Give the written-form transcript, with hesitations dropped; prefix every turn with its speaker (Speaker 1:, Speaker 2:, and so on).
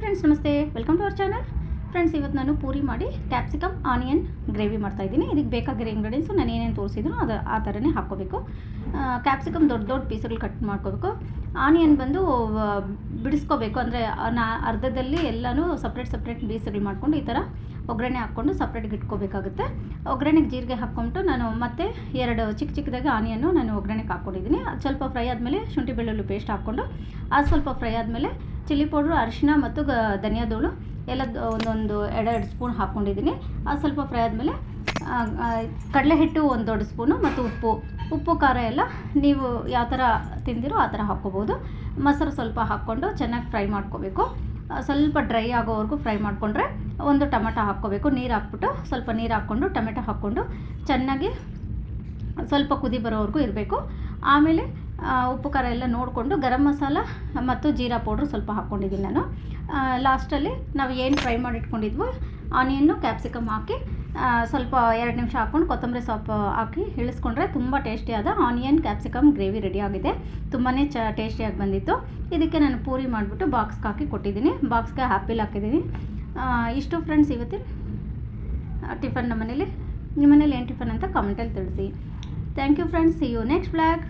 Speaker 1: Friends ನಮಸ್ತೆ, welcome to our channel. Friends, ಇವತ್ತು ನಾನು ಪೂರಿ ಮಾಡಿ ಕ್ಯಾಪ್ಸಿಕಮ್ ಆನಿಯನ್ ಗ್ರೇವಿ ಮಾಡ್ತಾಯಿದ್ದೀನಿ. ಇದಕ್ಕೆ ಬೇಕಾಗಿರೋ ಇಂಗ್ರೀಡಿಯೆಂಟ್ಸು ನಾನು ಏನೇನು ತೋರಿಸಿದ್ರು ಅದು ಆ ಥರನೇ ಹಾಕ್ಕೋಬೇಕು. ಕ್ಯಾಪ್ಸಿಕಮ್ ದೊಡ್ಡ ದೊಡ್ಡ ಪೀಸ್ಗಳು ಕಟ್ ಮಾಡ್ಕೋಬೇಕು. ಆನಿಯನ್ ಬಂದು ಬಿಡಿಸ್ಕೋಬೇಕು, ಅಂದರೆ ಅರ್ಧದಲ್ಲಿ ಎಲ್ಲನೂ ಸಪ್ರೇಟ್ ಪೀಸ್ಗಳು ಮಾಡ್ಕೊಂಡು ಈ ಥರ ಒಗ್ಗರಣೆ ಹಾಕ್ಕೊಂಡು ಸಪ್ರೇಟ್ಗೆ ಇಟ್ಕೋಬೇಕಾಗುತ್ತೆ. ಒಗ್ಗರಣೆಗೆ ಜೀರಿಗೆ ಹಾಕ್ಕೊಂಡು ನಾನು ಮತ್ತೆ ಎರಡು ಚಿಕ್ಕದಾಗಿ ಆನಿಯನ್ನು ನಾನು ಒಗ್ಗರಣೆಗೆ ಹಾಕ್ಕೊಂಡಿದ್ದೀನಿ. ಅದು ಸ್ವಲ್ಪ ಫ್ರೈ ಆದಮೇಲೆ ಶುಂಠಿ ಬೆಳ್ಳುಳ್ಳಿ ಪೇಸ್ಟ್ ಹಾಕ್ಕೊಂಡು ಅದು ಸ್ವಲ್ಪ ಫ್ರೈ ಆದಮೇಲೆ ಚಿಲ್ಲಿ ಪೌಡ್ರು, ಅರಿಶಿನ ಮತ್ತು ಧನಿಯಾದೂಳು ಎಲ್ಲ ಒಂದೊಂದು 2 ಸ್ಪೂನ್ ಹಾಕ್ಕೊಂಡಿದ್ದೀನಿ. ಅದು ಸ್ವಲ್ಪ ಫ್ರೈ ಆದಮೇಲೆ ಕಡಲೆ ಹಿಟ್ಟು 1 ದೊಡ್ಡ ಸ್ಪೂನು ಮತ್ತು ಉಪ್ಪು ಖಾರ ಎಲ್ಲ ನೀವು ಯಾವ ಥರ ತಿಂದಿರೋ ಆ ಥರ ಹಾಕ್ಕೋಬೋದು. ಮೊಸರು ಸ್ವಲ್ಪ ಹಾಕ್ಕೊಂಡು ಚೆನ್ನಾಗಿ ಫ್ರೈ ಮಾಡ್ಕೋಬೇಕು. ಸ್ವಲ್ಪ ಡ್ರೈ ಆಗೋವರೆಗೂ ಫ್ರೈ ಮಾಡಿಕೊಂಡ್ರೆ ಒಂದು ಟೊಮೆಟೊ ಹಾಕ್ಕೋಬೇಕು. ನೀರು ಹಾಕ್ಬಿಟ್ಟು ಸ್ವಲ್ಪ ನೀರು ಹಾಕ್ಕೊಂಡು ಟೊಮೆಟೊ ಹಾಕ್ಕೊಂಡು ಚೆನ್ನಾಗಿ ಸ್ವಲ್ಪ ಕುದಿ ಬರೋವರೆಗೂ ಇರಬೇಕು. ಆಮೇಲೆ ಉಪ್ಪು ಖಾರ ಎಲ್ಲ ನೋಡಿಕೊಂಡು ಗರಂ ಮಸಾಲ ಮತ್ತು ಜೀರಾ ಪೌಡ್ರು ಸ್ವಲ್ಪ ಹಾಕ್ಕೊಂಡಿದ್ದೀನಿ ನಾನು. ಲಾಸ್ಟಲ್ಲಿ ನಾವು ಏನು ಫ್ರೈ ಮಾಡಿಟ್ಕೊಂಡಿದ್ವು ಆನಿಯನ್ನು ಕ್ಯಾಪ್ಸಿಕಮ್ ಹಾಕಿ ಸ್ವಲ್ಪ 2 ನಿಮಿಷ ಹಾಕ್ಕೊಂಡು ಕೊತ್ತಂಬರಿ ಸೊಪ್ಪು ಹಾಕಿ ಇಳಿಸ್ಕೊಂಡ್ರೆ ತುಂಬ ಟೇಸ್ಟಿಯಾದ ಆನಿಯನ್ ಕ್ಯಾಪ್ಸಿಕಮ್ ಗ್ರೇವಿ ರೆಡಿ ಆಗಿದೆ. ತುಂಬಾ ಟೇಸ್ಟಿಯಾಗಿ ಬಂದಿತ್ತು. ಇದಕ್ಕೆ ನಾನು ಪೂರಿ ಮಾಡಿಬಿಟ್ಟು ಬಾಕ್ಸ್ಗೆ ಹಾಕಿ ಕೊಟ್ಟಿದ್ದೀನಿ. ಬಾಕ್ಸ್ಗೆ ಆ್ಯಪಲ್ ಹಾಕಿದ್ದೀನಿ. ಇಷ್ಟು ಫ್ರೆಂಡ್ಸ್ ಇವತ್ತಿನ ಟಿಫನ್. ನಿಮ್ಮ ಮನೇಲಿ ಏನು ಟಿಫನ್ ಅಂತ ಕಾಮೆಂಟಲ್ಲಿ ತಿಳಿಸಿ. Thank you friends. See you next blog.